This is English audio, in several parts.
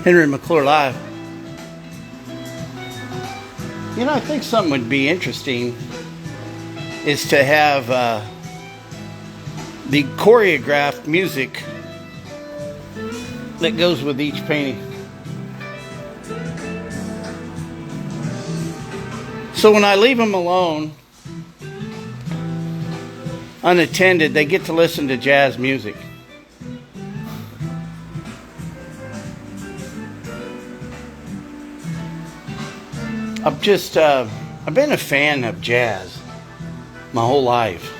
Henry McClure Live. You know, I think something would be interesting is to have the choreographed music that goes with each painting. So when I leave them alone, unattended, they get to listen to jazz music. I've been a fan of jazz my whole life.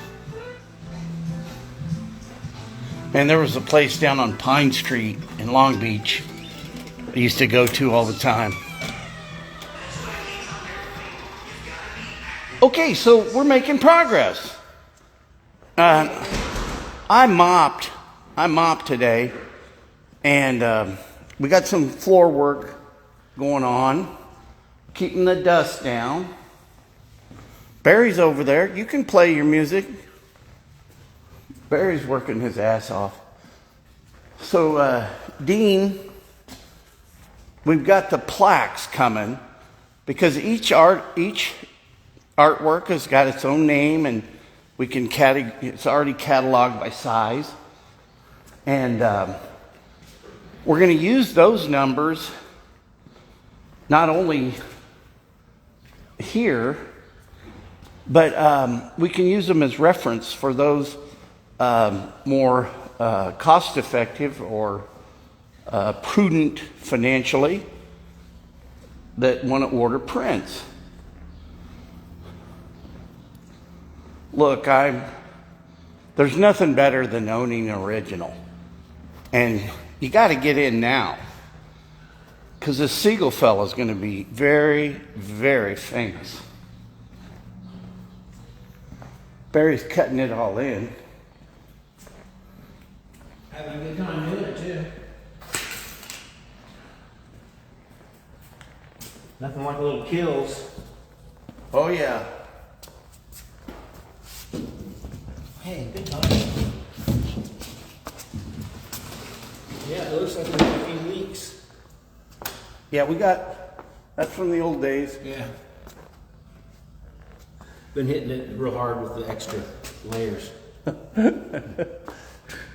And there was a place down on Pine Street in Long Beach I used to go to all the time. Okay, so we're making progress. I mopped today, and we got some floor work going on, keeping the dust down. Barry's over there. You can play your music. Barry's working his ass off. So, Dean, we've got the plaques coming because each artwork has got its own name, and we can it's already cataloged by size. And we're going to use those numbers not only here, but we can use them as reference for those more cost-effective or prudent financially that want to order prints. Look, there's nothing better than owning an original. And you got to get in now, because this Seagull fellow is going to be very, very famous. Barry's cutting it all in. Having a good time doing it too. Nothing like little kills. Oh yeah. Hey, good time. Yeah, it looks like it's been a few weeks. Yeah, that's from the old days. Yeah. Been hitting it real hard with the extra layers.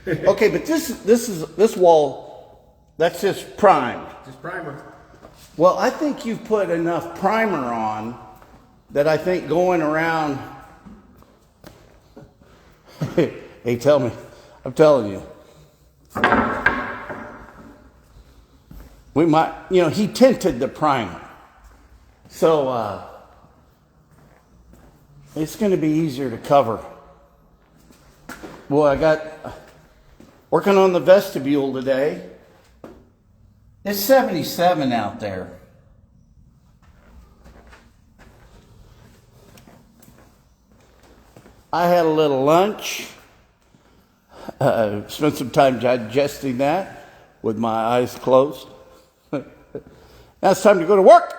Okay, but this wall, that's just primed. Just primer. Well, I think you've put enough primer on that I think going around. Hey, tell me. I'm telling you. We might, he tinted the primer. So, it's going to be easier to cover. Well, I got working on the vestibule today. It's 77 out there. I had a little lunch. Spent some time digesting that with my eyes closed. Now it's time to go to work.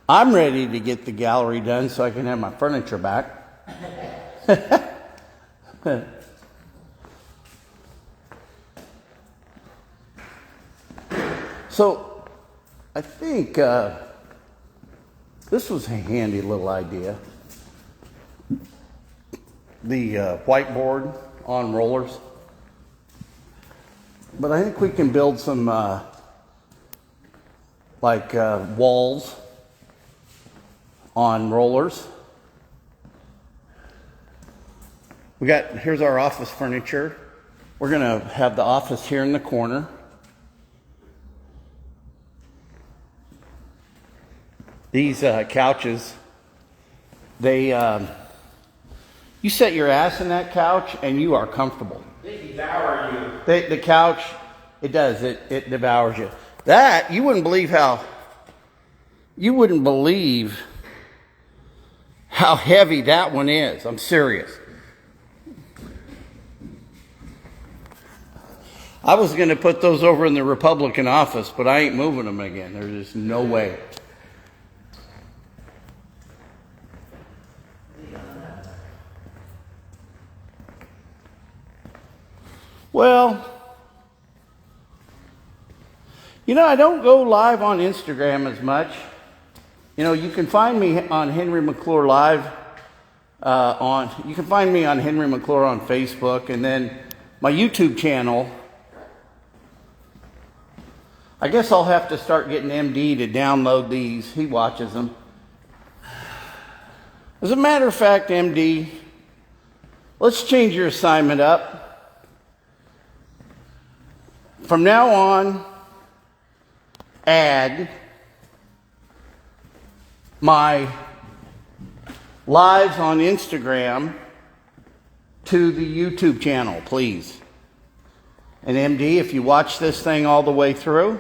I'm ready to get the gallery done so I can have my furniture back. So, I think this was a handy little idea. The whiteboard on rollers. But I think we can build some walls on rollers. Here's our office furniture. We're going to have the office here in the corner. These couches, you set your ass in that couch and you are comfortable. They devour you. The couch, it does. It devours you. You wouldn't believe how heavy that one is. I'm serious. I was going to put those over in the Republican office, but I ain't moving them again. There's just no way. Well, I don't go live on Instagram as much. You can find me on Henry McClure Live. You can find me on Henry McClure on Facebook, and then my YouTube channel. I guess I'll have to start getting MD to download these. He watches them. As a matter of fact, MD, let's change your assignment up. From now on, add my lives on Instagram to the YouTube channel, please. And MD, if you watch this thing all the way through,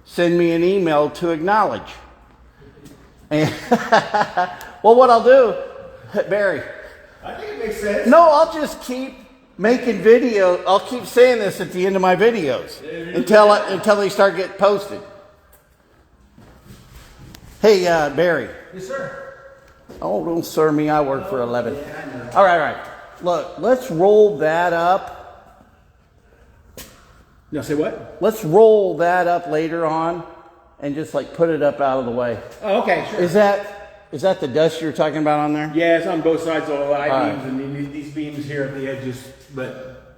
send me an email to acknowledge. And well, what I'll do, Barry. I think it makes sense. No, I'll just keep making video. I'll keep saying this at the end of my videos until they start getting posted. Hey, Barry. Yes, sir. Oh, don't sir me. I work for 11. Yeah, all right. Look, let's roll that up. No, say what? Let's roll that up later on and just like put it up out of the way. Oh, okay, sure. Is that the dust you're talking about on there? Yeah, it's on both sides of the I-beams right. and these beams here at the edges, but...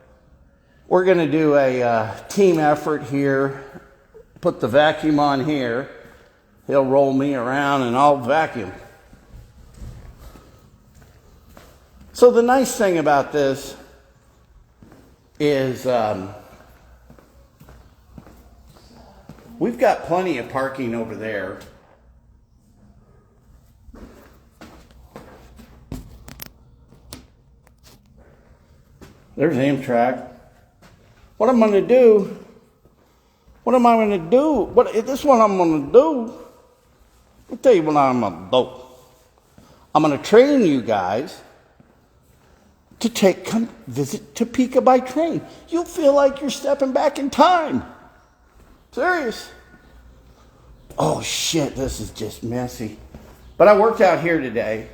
We're going to do a team effort here. Put the vacuum on here. He'll roll me around and I'll vacuum. So the nice thing about this is we've got plenty of parking over there. There's Amtrak. What I'm going to do, this is what I'm going to do. I'll tell you what I'm going to do. I'm going to train you guys to come visit Topeka by train. You'll feel like you're stepping back in time. Serious. Oh shit, this is just messy. But I worked out here today.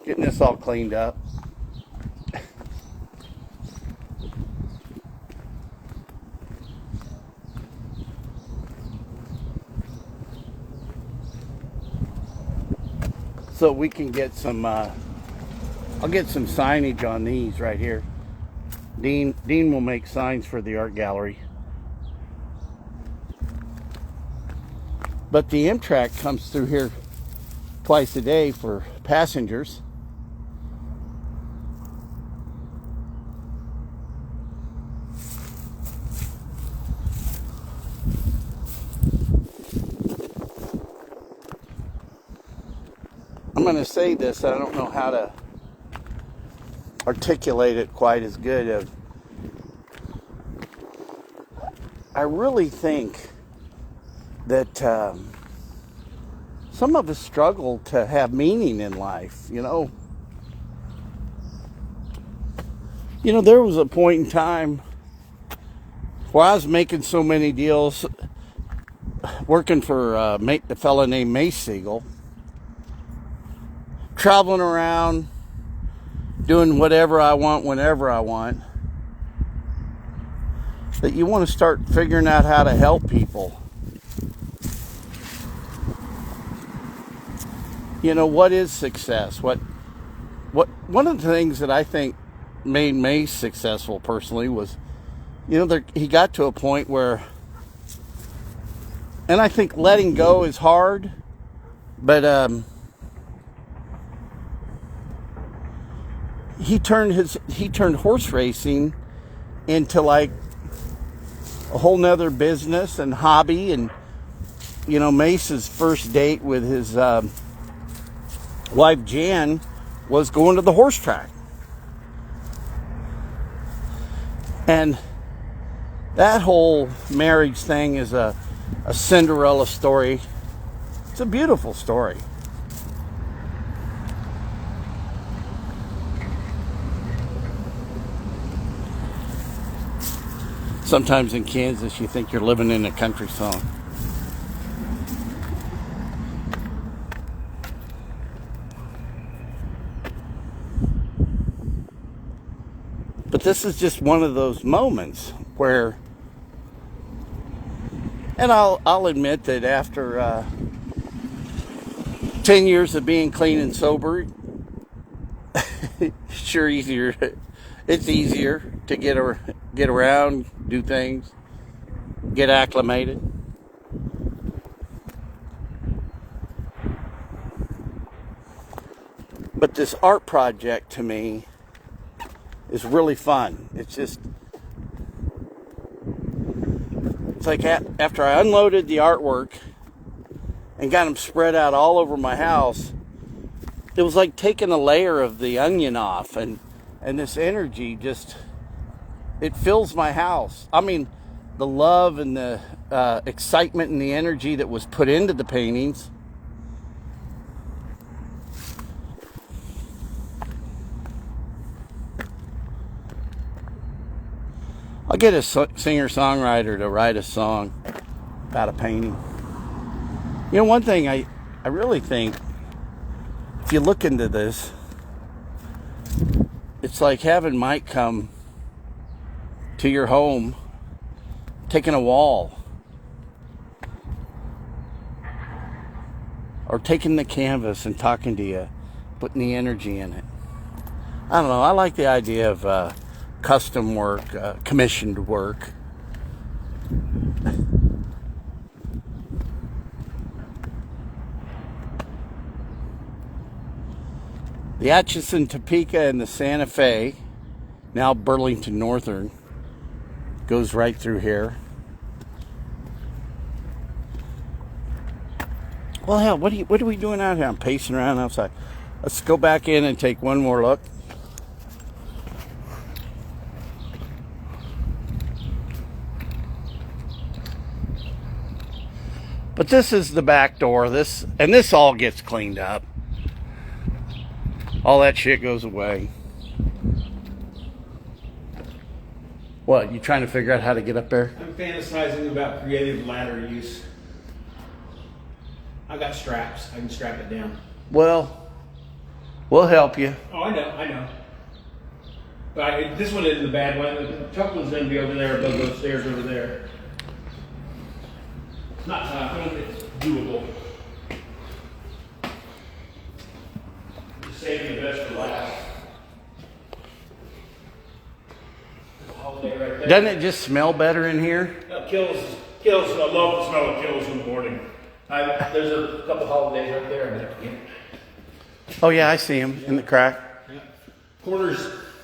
Getting this all cleaned up. So we can get some, I'll get some signage on these right here. Dean will make signs for the art gallery. But the Amtrak comes through here twice a day for passengers. I'm going to say this, I don't know how to articulate it quite as good. I really think that some of us struggle to have meaning in life, There was a point in time where I was making so many deals, working for a fella named Seagull, traveling around, doing whatever I want, whenever I want, that you want to start figuring out how to help people. What is success? One of the things that I think made Mace successful personally was, he got to a point where, and I think letting go is hard, but he turned horse racing into like a whole nother business and hobby. And Mace's first date with his wife Jan was going to the horse track, and that whole marriage thing is a Cinderella story. It's a beautiful story. Sometimes in Kansas, you think you're living in a country song. But this is just one of those moments where, and I'll admit that after 10 years of being clean and sober, sure easier. It's easier to get around, do things, get acclimated. But this art project to me is really fun. It's like after I unloaded the artwork and got them spread out all over my house, it was like taking a layer of the onion off, and this energy just, it fills my house. I mean, the love and the excitement and the energy that was put into the paintings. I'll get a singer-songwriter to write a song about a painting. You know, one thing I really think, if you look into this, it's like having Mike come to your home, taking a wall, or taking the canvas and talking to you, putting the energy in it. I don't know, I like the idea of custom work, commissioned work. The Atchison, Topeka, and the Santa Fe, now Burlington Northern, goes right through here. Well, hell, what are we doing out here? I'm pacing around outside. Let's go back in and take one more look. But this is the back door. This all gets cleaned up. All that shit goes away. What, you trying to figure out how to get up there? I'm fantasizing about creative ladder use. I got straps. I can strap it down. Well, we'll help you. Oh, I know. But this one isn't a bad one. The tough one's going to be over there above those stairs over there. It's not tough. It's doable. Just saving the best for last. Holiday right there. Doesn't it just smell better in here? Kills. I love the smell of kills in the morning. There's a couple holidays right there. Oh yeah, I see them in the crack. Yeah. Corners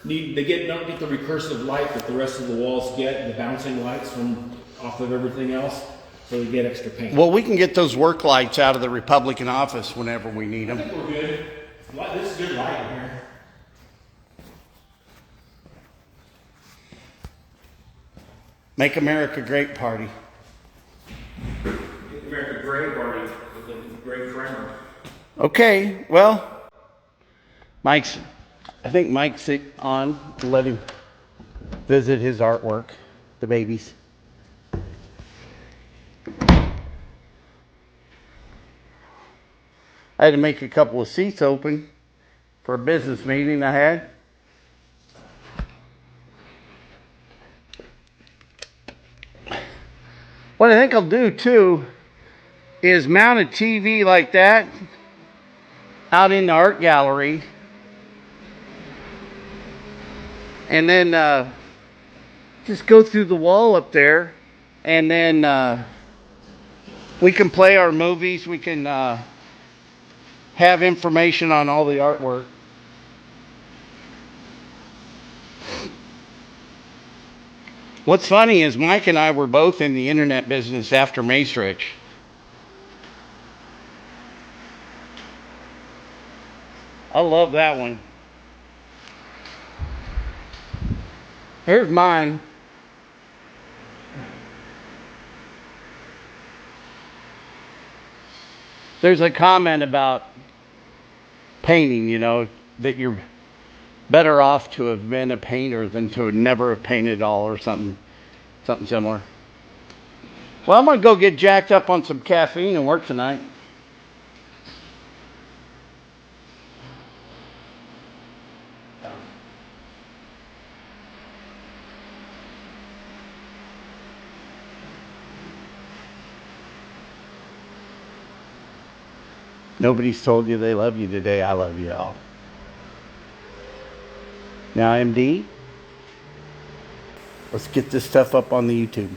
don't get the recursive light that the rest of the walls get, the bouncing lights from off of everything else, so they get extra paint. Well, we can get those work lights out of the Republican office whenever we need I them. think we're good. This is good light in here. Make America Great party. Make America Great party with the great primer. Okay, well, I think Mike's on to let him visit his artwork, the babies. I had to make a couple of seats open for a business meeting I had. What I think I'll do too is mount a TV like that out in the art gallery, and then just go through the wall up there, and then we can play our movies. We can have information on all the artwork. What's funny is Mike and I were both in the internet business after Macerich. I love that one. Here's mine. There's a comment about painting, that you're better off to have been a painter than to never have painted at all, or something similar. Well, I'm going to go get jacked up on some caffeine and work tonight. Nobody's told you they love you today. I love you all. Now, MD, let's get this stuff up on the YouTube.